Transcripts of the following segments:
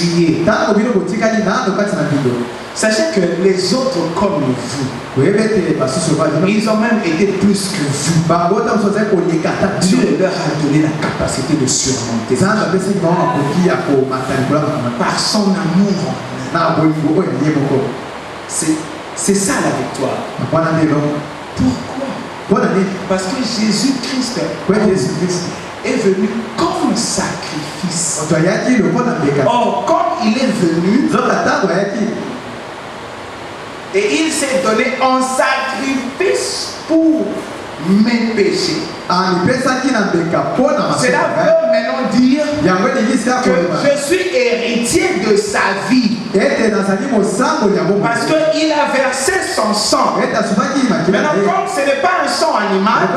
crier. Sachez que les autres comme vous, ils ont même été plus que vous. Dieu leur a donné la capacité de surmonter par son amour. C'est ça la victoire. Pourquoi? Parce que Jésus-Christ est venu comme sacrifice. Or, comme il est venu, et il s'est donné en sacrifice pour mes péchés. Cela veut maintenant dire que je suis héritier de sa vie. Parce qu'il a versé son sang. Maintenant, comme ce n'est pas un sang animal,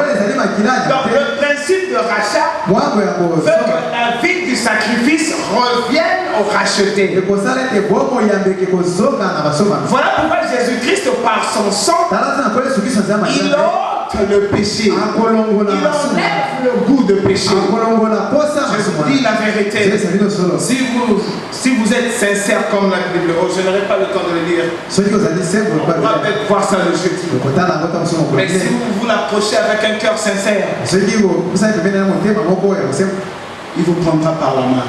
donc le principe de rachat veut que la vie du sacrifice revienne au racheté. Voilà pourquoi Jésus-Christ, par son sang, il ôte le péché. Il enlève le goût de péché. Je vous dis la vérité. Si vous êtes sincère comme la Bible, je n'aurai pas le temps de le dire. On va peut-être voir ça le jeudi. Mais si vous l'approchez avec un cœur sincère, il vous prendra par la main.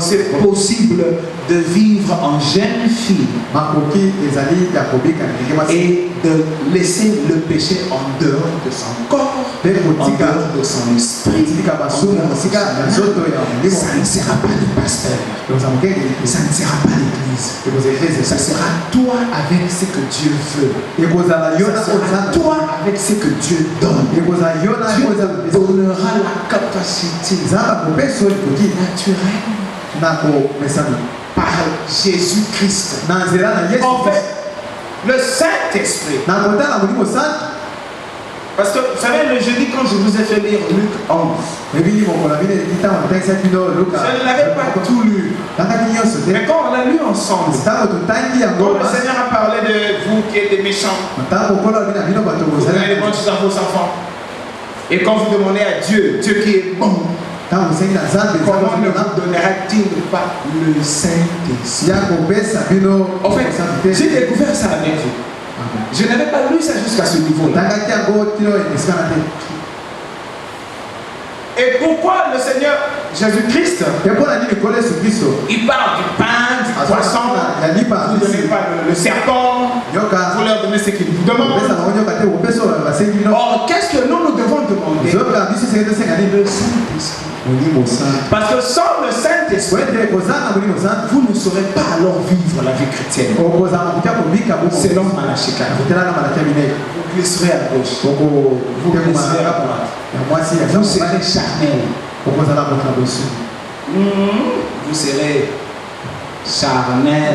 C'est possible de vivre en jeune fille et de laisser le péché en dehors de son corps, en dehors de son esprit. Ça ne sera pas le pasteur, ça ne sera pas l'église, ça sera toi avec ce que Dieu veut, ça sera toi avec ce que Dieu donne. Dieu donnera la capacité naturelle par Jésus-Christ. En fait, le Saint-Esprit. Parce que vous savez, le jeudi, quand je vous ai fait lire Luc 11, je ne l'avais pas tout lu. Mais quand on l'a lu ensemble, quand le Seigneur a parlé de vous qui êtes des méchants, vous donnez les bonnes choses à vos enfants. Et quand vous demandez à Dieu, Dieu qui est bon, comment ne vous donnera-t-il pas le Saint-Esprit? En fait, j'ai découvert ça avec vous. Je n'avais pas lu ça jusqu'à ce niveau-là. Et pourquoi le Seigneur Jésus-Christ, il parle du pain, du poisson, vous ne donnez pas le serpent, vous leur donnez ce qu'ils vous demandent. Or, qu'est-ce que nous devons demander? Le Saint-Esprit. Parce que sans le Saint-Esprit, vous ne saurez pas alors vivre la vie chrétienne. Selon Malachie 4. Vous glisserez à gauche, vous glisserez à droite. Vous serez charnel. Vous serez charnel.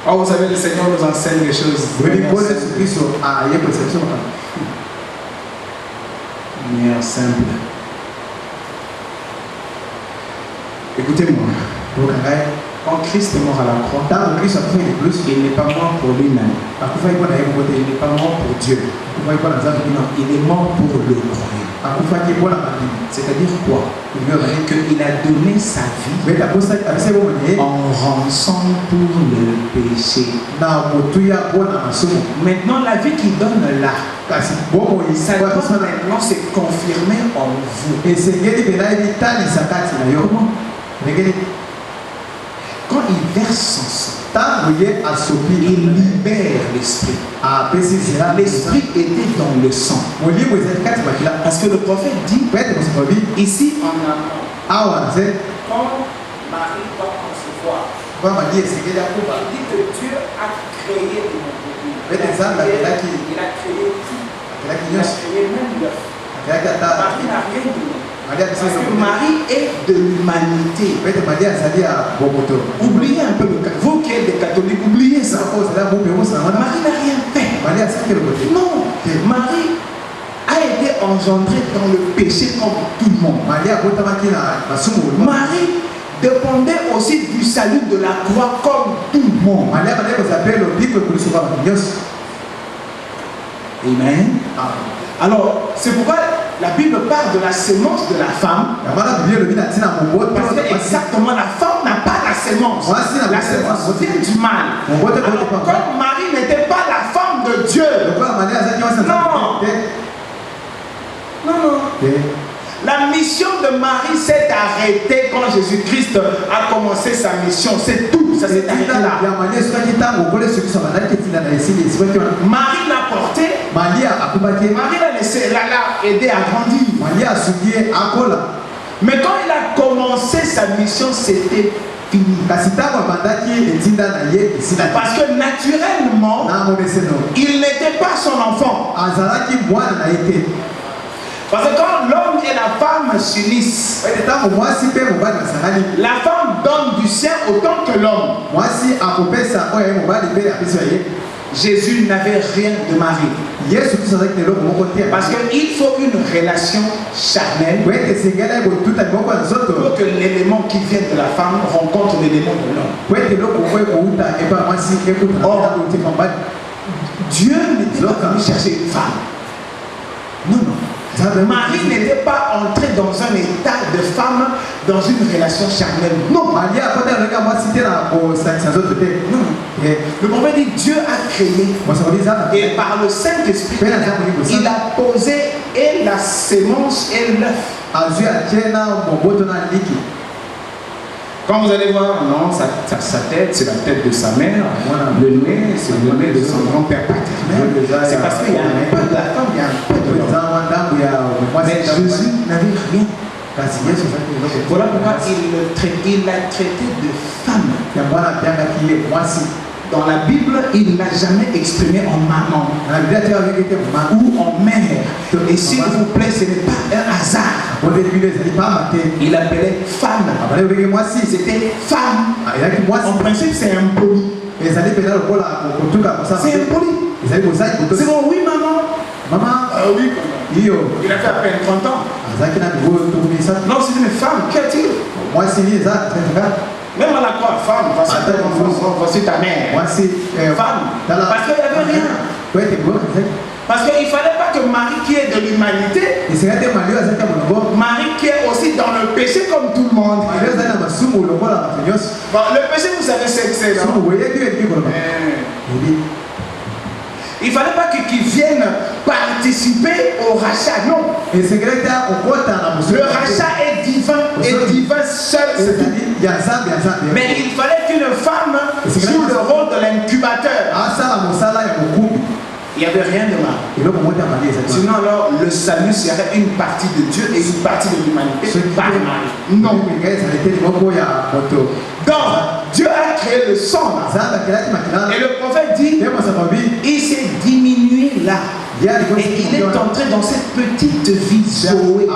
Oh, vous savez, le Seigneur nous enseigne les choses. Manière simple. Écoutez-moi. Quand Christ est mort à la croix, il n'est pas mort pour lui-même. Il n'est pas mort pour Dieu. Non, il est mort pour le croyant. C'est-à-dire quoi? Qu'il a donné sa vie en rançon pour le péché. Maintenant, la vie qu'il donne là, ça doit maintenant se confirmer en vous. Comment? Quand il verse son sang, il libère l'esprit. L'esprit était dans le sang. Parce que le prophète dit ici en amont, quand Marie va concevoir, il dit que Dieu a créé de mon côté. Il a créé tout. Il a créé même l'œuf. Marie n'a rien donné. Parce que Marie est de l'humanité. Oubliez un peu le cas. Vous qui êtes des catholiques, oubliez ça. Marie n'a rien fait. Non, Marie a été engendrée dans le péché comme tout le monde. Marie dépendait aussi du salut de la croix comme tout le monde. Amen. Alors, c'est pourquoi la Bible parle de la sémence de la femme. Parce que exactement, la femme n'a pas la sémence. La sémence vient du mal. Alors, comme Marie n'était pas la femme de Dieu. Non. La mission de Marie s'est arrêtée quand Jésus-Christ a commencé sa mission. C'est tout. Ça s'est arrêté là. Marie l'a porté. Marie l'a laissé. Elle l'a aidé à grandir. Mais quand il a commencé sa mission, c'était fini. Parce que naturellement, il n'était pas son enfant. Parce que quand l'homme et la femme s'unissent, la femme donne du sien autant que l'homme. Jésus n'avait rien de Marie. Parce qu'il faut une relation charnelle pour que l'élément qui vient de la femme rencontre l'élément de l'homme. Or, Dieu n'était pas venu chercher une femme. Non. Marie n'était pas entrée dans un état de femme dans une relation charnelle. Non. Le prophète dit Dieu a créé. Et par le Saint-Esprit, il a posé et la sémence et l'œuf. Quand vous allez voir, non, sa tête, c'est la tête de sa mère. Le nez, c'est le nez de son grand-père paternel. C'est parce qu'il y a un peu de la femme, il y a un peu de l'homme. Mais Jésus n'avait rien. Voilà pourquoi il l'a traité de femme. Dans la Bible, il ne l'a jamais exprimé en maman ou en mère. Et s'il vous plaît, ce n'est pas un hasard. Il appelait femme. C'était femme. En principe, c'est impoli. C'est impoli. C'est bon, oui, maman. Oui, il a fait à peine 30 ans. Non, c'est une femme. Qu'a-t-il? Même à la croix, femme, voici ta mère. Femme. Parce qu'il n'y avait rien. Parce qu'il ne fallait pas que Marie qui est de l'humanité, Marie qui est aussi dans le péché comme tout le monde. Bon, le péché, vous savez ce que c'est, non? Il ne fallait pas qu'ils viennent participer au rachat, non. Le rachat est divin et divin seul. Mais il fallait qu'une femme joue le rôle de l'incubateur. Il n'y avait rien de mal. Sinon alors le salut serait une partie de Dieu et une partie de l'humanité par Marie. Non. Donc Dieu a créé le sang là. Et le prophète dit, il s'est diminué là. Et il est entré dans cette petite vie Zoé.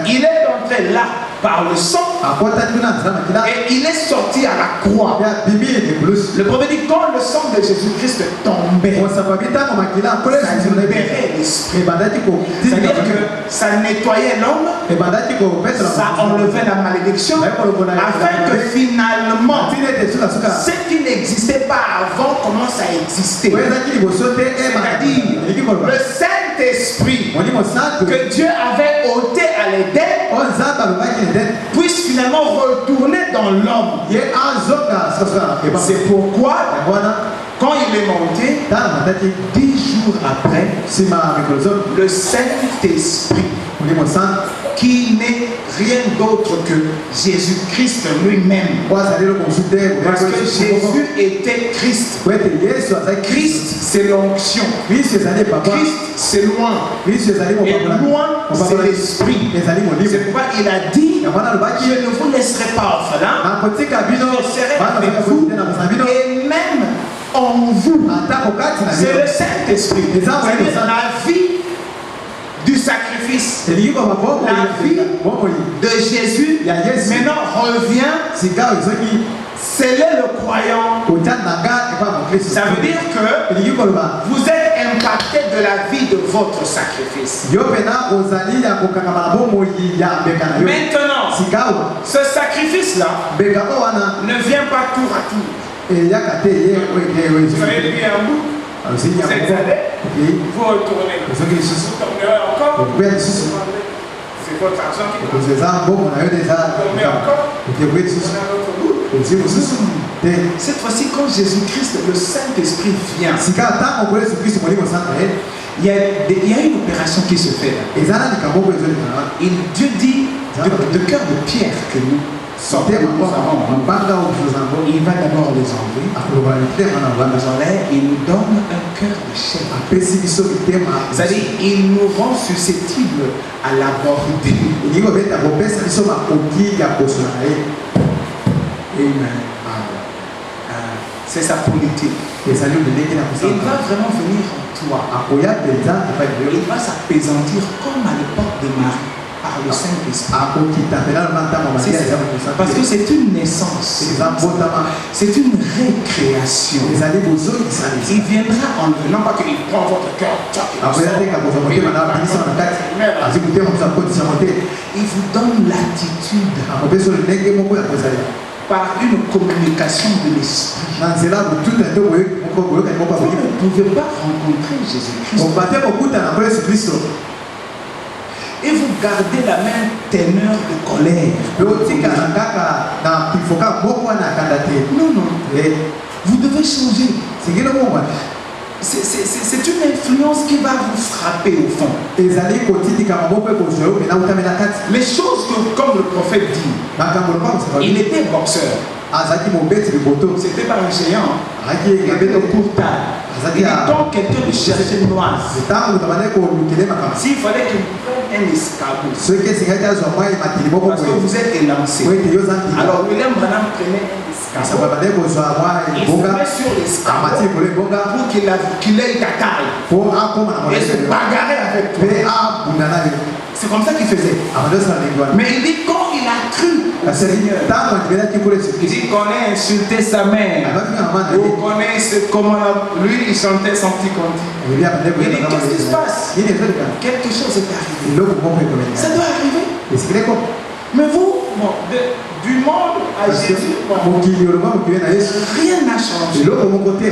Il est entré là par le sang. Et il est sorti à la croix. Le prophète dit quand le sang de Jésus-Christ tombait, ça libérait l'esprit. C'est-à-dire que ça nettoyait l'homme, ça enlevait la malédiction, afin que finalement ce qui n'existait pas avant commence à exister. C'est-à-dire le Saint-Esprit que Dieu avait ôté à l'Éden puisse finalement retourner dans l'homme. C'est pourquoi quand il est monté 10 jours après, le Saint-Esprit qui n'est rien d'autre que Jésus-Christ lui-même. Parce que Jésus était Christ. Christ, c'est l'onction. Christ, c'est loin. Et loin, c'est l'esprit. C'est pourquoi il a dit, je ne vous laisserai pas orphelin, je serai avec vous, et même en vous. C'est le Saint-Esprit. C'est-à-dire la vie du sacrifice, la vie de Jésus maintenant revient sceller le croyant. Ça veut dire que vous êtes impacté de la vie de votre sacrifice. Maintenant, ce sacrifice-là ne vient pas tour à tour. Vous avez pris un bout, Cette année, vous retournez. Vous tournerez encore. C'est votre argent qui compte. Vous tournez encore. Cette fois-ci, quand Jésus-Christ, le Saint-Esprit vient, il y a une opération qui se fait là. Et Dieu dit de cœur de pierre que nous sortons. Il va d'abord les enlever. Il nous donne un cœur de chair. C'est-à-dire, il nous rend susceptibles à l'aborder. Amen. C'est sa politique. Il va vraiment venir en toi. Il va s'apaisantir comme à l'époque de Marie par le Saint-Esprit. Parce que c'est une naissance. C'est une récréation. Il viendra enlever. Non pas qu'il prend votre cœur. Il vous donne l'attitude par une communication de l'esprit. Vous ne pouvez pas rencontrer Jésus-Christ et vous gardez la même teneur de colère. Non. Vous devez changer. C'est une influence qui va vous frapper au fond. Les choses que, comme le prophète dit, il était boxeur. C'était pas un géant. Il avait un courtage. Il dit donc quelqu'un de chercher une noise. S'il fallait qu'il prenne un escabeau, parce que vous êtes élancé. Alors William Branham prenait un escabeau. Il se met sur l'escabeau pour qu'il ait ta taille et se bagarrer avec toi. C'est comme ça qu'il faisait. Mais il dit quand il a cru au Seigneur, il dit qu'on ait insulté sa mère, ou qu'on ait comment lui il chantait son petit conte. Il dit qu'est-ce qui se passe? Quelque chose est arrivé. Ça doit arriver. Mais vous, du monde à Jésus, rien n'a changé.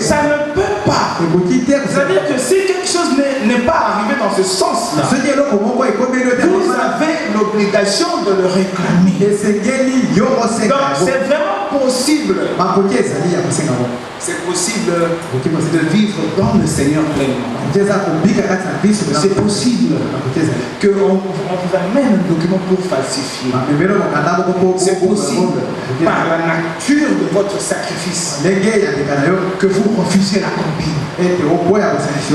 Ça ne peut pas. C'est-à-dire que si quelque chose n'est pas arrivé dans ce sens-là, vous avez l'obligation de le réclamer. Donc c'est vraiment possible. C'est possible de vivre dans le Seigneur pleinement. C'est possible qu'on vous amène un document pour falsifier. C'est possible par la nature de votre sacrifice que vous refusiez la copine.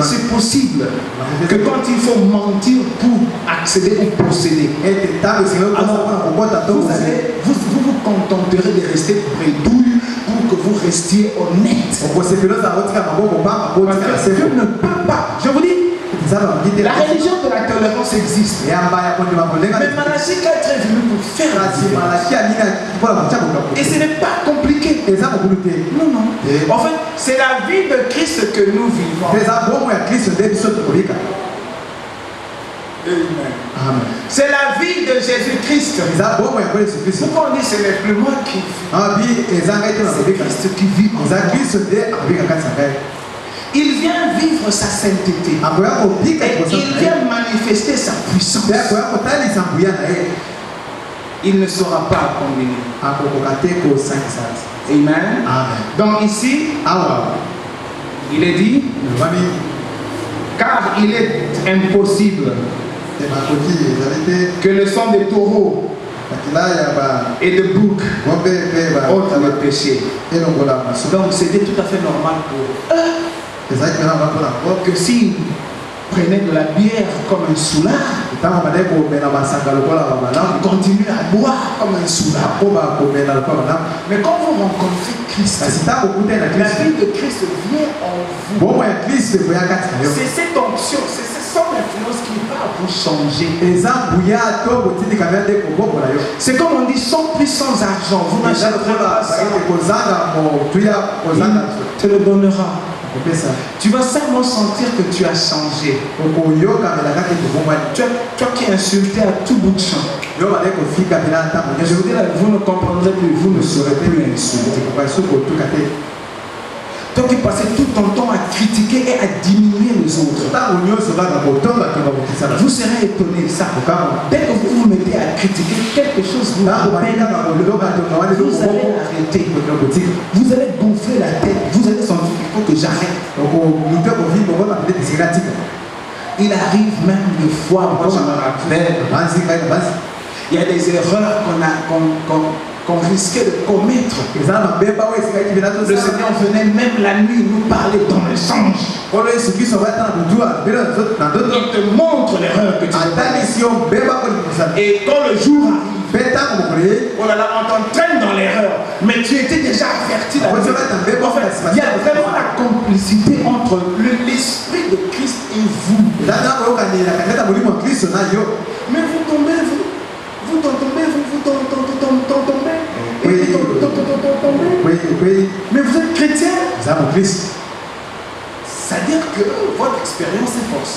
C'est possible que quand il faut mentir pour accéder ou posséder, vous vous contenterez de rester bredouille pour que vous restiez honnête. Parce que Dieu ne peut pas. Je vous dis, la religion de la tolérance existe. Mais Malachie est venu pour faire la différence. Et ce n'est pas compliqué. Non. En fait, c'est la vie de Christ que nous vivons. Amen. C'est la vie de Jésus-Christ. Pourquoi on dit ce n'est plus moi qui vis? C'est Christ qui vit. Il vient vivre sa sainteté. Et il vient manifester sa puissance. Il ne sera pas condamné. Amen. Donc ici, il est dit, car il est impossible que le sang des taureaux et de boucs ôte le péché. Donc c'était tout à fait normal pour eux que s'ils prenaient de la bière comme un soulard, ils continuent à boire comme un soulard. Mais quand vous rencontrez Christ, la vie de Christ vient en vous. C'est cette onction, c'est son influence qui va vous changer. C'est comme on dit, sans plus sans argent, vous n'achèterez pas ça. Il te le donnera. Tu vas seulement sentir que tu as changé. Toi qui insultais à tout bout de champ. Je vous dis là, vous ne comprendrez plus, vous ne serez plus insulté. Toi qui passais tout ton temps à critiquer et à diminuer les autres. Vous serez étonné de ça. Dès que vous vous mettez à critiquer quelque chose, vous allez arrêter. Vous allez gonfler la tête. Vous allez sentir qu'il faut que j'arrête. Il arrive même des fois, moi je me rappelle, il y a des erreurs qu'on risquait de commettre. Le Seigneur venait même la nuit nous parler dans le songe. Il te montre l'erreur que tu fais. Et quand le jour arrive, oh là là, on t'entraîne dans l'erreur. Mais tu étais déjà averti. En fait, il y a vraiment la complicité entre l'esprit de Christ et vous. Mais vous tombez, vous tombez. Mais vous êtes chrétien. C'est-à-dire que votre expérience est fausse.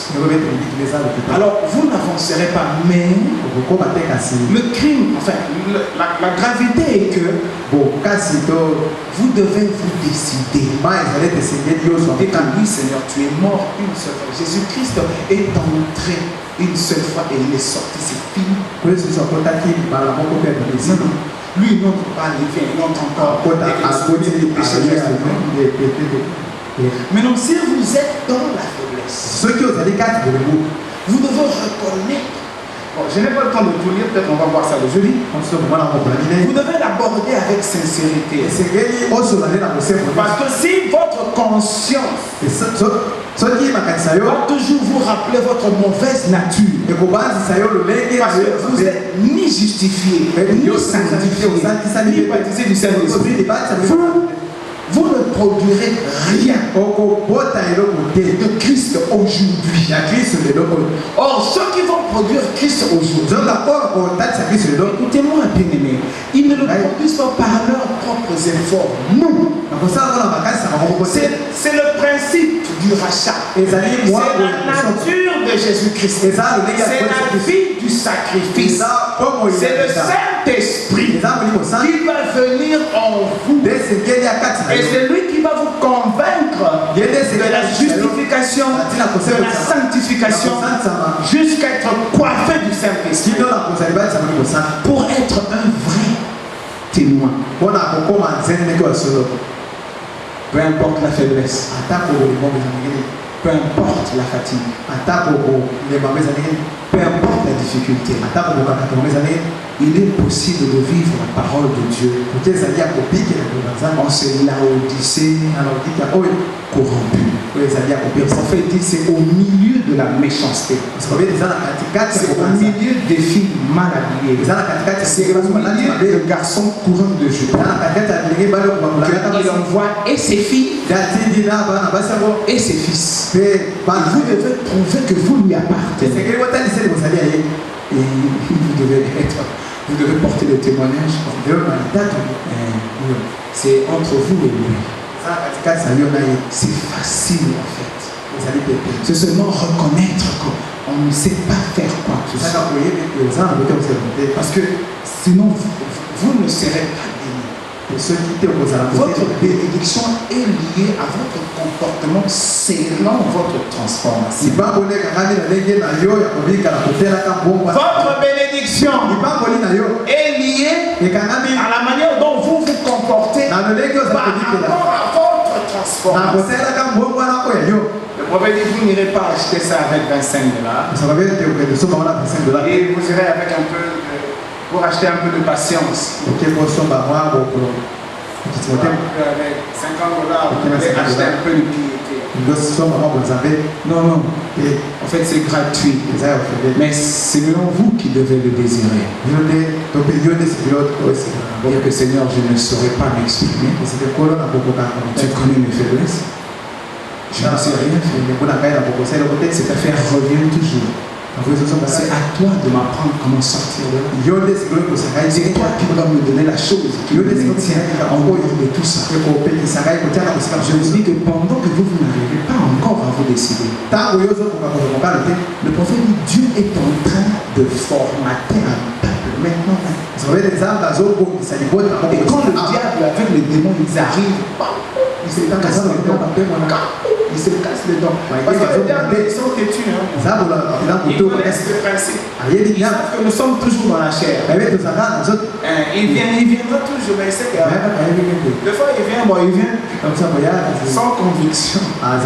Alors vous n'avancerez pas, mais le crime, enfin la gravité est que vous devez vous décider. Et quand oui Seigneur, tu es mort une seule fois. Jésus-Christ est entré une seule fois et il est sorti, c'est fini. Lui il n'entre pas, il vient, il entre encore. Maintenant, si vous êtes dans la faiblesse, vous devez reconnaître. Bon, je n'ai pas le temps de tout lire, peut-être on va voir ça le jeudi. Vous devez l'aborder avec sincérité. Parce que si votre conscience va toujours vous rappeler votre mauvaise nature, parce que vous n'êtes ni justifié, ni sanctifié, ni baptisé du Saint-Esprit, vous ne produirez rien de Christ aujourd'hui. Or, ceux qui vont produire Christ aujourd'hui, écoutez-moi bien aimé, ils ne le produisent pas par leurs propres efforts. Non. C'est le principe du rachat. C'est la nature de Jésus-Christ. C'est la vie du sacrifice. C'est le Saint-Esprit qui va venir en vous. Et c'est lui qui va vous convaincre de la justification, de la sanctification, jusqu'à être coiffé du Saint-Esprit pour être un vrai témoin. Peu importe la faiblesse, peu importe la fatigue, peu importe la difficulté, il est possible de vivre la parole de Dieu en se Laodicée corrompu. Le prophète dit c'est au milieu de la méchanceté, c'est au milieu des filles mal habillées, c'est au milieu de garçons courants de jupes qu'il envoie et ses filles et ses fils. Vous devez prouver que vous lui appartenez. Et vous devez porter le témoignage. C'est entre vous et lui. C'est facile en fait. C'est seulement reconnaître qu'on ne sait pas faire quoi que ce soit. Parce que sinon vous ne serez pas béni. Votre bénédiction est liée à votre comportement selon votre transformation. Votre bénédiction est liée à la manière dont vous vous comportez par rapport à votre transformation. Le prophète dit vous n'irez pas acheter ça avec $25 et vous irez avec un peu pour acheter un peu de patience. Avec $50, vous allez acheter un peu de piété. Non. En fait, c'est gratuit. Mais c'est selon vous qui devez le désirer. Dire que Seigneur, je ne saurais pas m'exprimer. Tu connais mes faiblesses. Je ne sais rien faire. Cette affaire revient toujours. C'est à toi de m'apprendre comment sortir de là. C'est toi qui dois me donner la chose qui me maintient en dehors de tout ça. Je vous dis que pendant que vous n'arrivez pas encore à vous décider, le prophète dit Dieu est en train de formater un peuple maintenant. Et quand le diable avec les démons ils arrivent, il se casse les dents. Il se casse les dents. Parce que les diables, ils sont têtus. Ils connaissent le principe. Ils savent que nous sommes toujours dans la chair. Il viendra toujours, mais il sait que des fois il vient sans conviction. Parce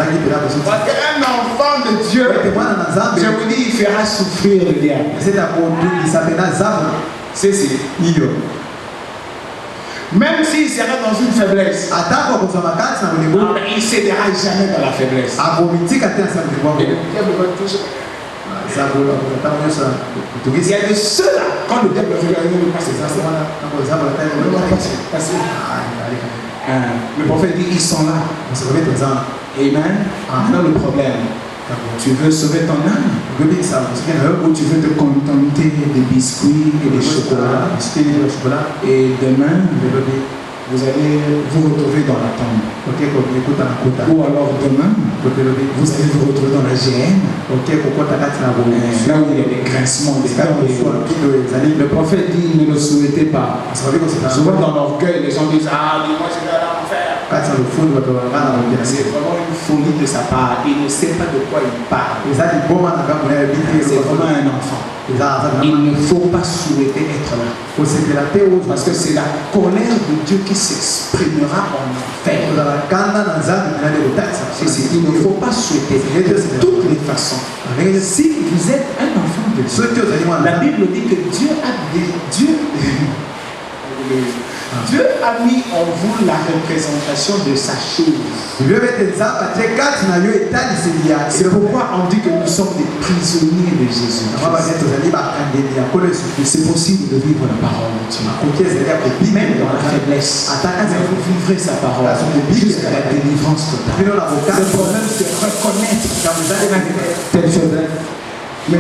qu'un enfant de Dieu, je vous dis, il fera souffrir le diable. C'est même s'il sera dans une faiblesse, il ne cédera jamais dans la faiblesse. Et le diable va toujours. Il y a de ceux-là, quand le diable veut gagner, le prophète dit, ils sont là. Amen. Maintenant le problème, tu veux sauver ton âme ou tu veux te contenter des biscuits et des chocolats, et demain vous allez vous retrouver dans la tombe, ou alors demain vous allez vous retrouver dans la géhenne, là où il y a des grincements, des dents. Le prophète dit, ne le souhaitez pas. Souvent dans l'orgueil, les gens disent, ah mais moi je vais aller en enfer. C'est vraiment une folie de sa part. Il ne sait pas de quoi il parle. C'est vraiment un enfant. Il ne faut pas souhaiter être là. Parce que c'est la colère de Dieu qui s'exprimera en enfer. Il ne faut pas souhaiter de toutes les façons. Si vous êtes un enfant de Dieu, la Bible dit que Dieu a mis en vous la représentation de sa chose. C'est pourquoi on dit que nous sommes des prisonniers de Jésus. C'est possible de vivre la parole de Dieu. Même dans la faiblesse, vous vivrez sa parole jusqu'à la délivrance totale. Le problème, c'est reconnaître telle faiblesse. Mais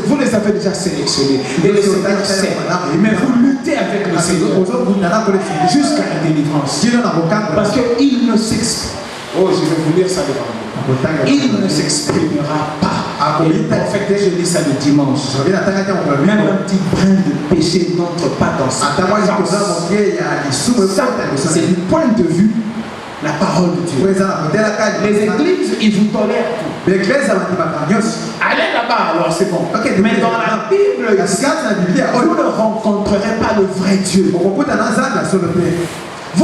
vous les avez déjà sélectionnés. Et le Seigneur sait. Mais vous luttez avec le Seigneur jusqu'à la délivrance. Parce qu'il ne s'exprime. Oh, je vais vous lire ça devant vous. Il ne s'exprimera pas. Et le prophète, je lis ça le dimanche. Même un petit brin de péché n'entre pas dans sa conscience. C'est du point de vue la parole de Dieu. Les églises, ils vous tolèrent tout. Allez là-bas, alors c'est bon. Mais dans la Bible, vous ne rencontrerez pas le vrai Dieu. Vous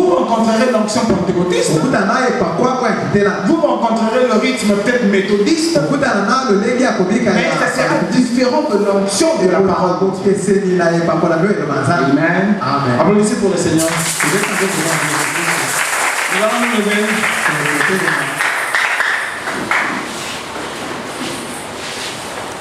rencontrerez l'onction pentecôtiste. Vous rencontrerez le rythme peut-être méthodiste. Mais ça sera différent de l'onction de la parole. Amen. Applaudissez pour le Seigneur. Nous allons nous lever.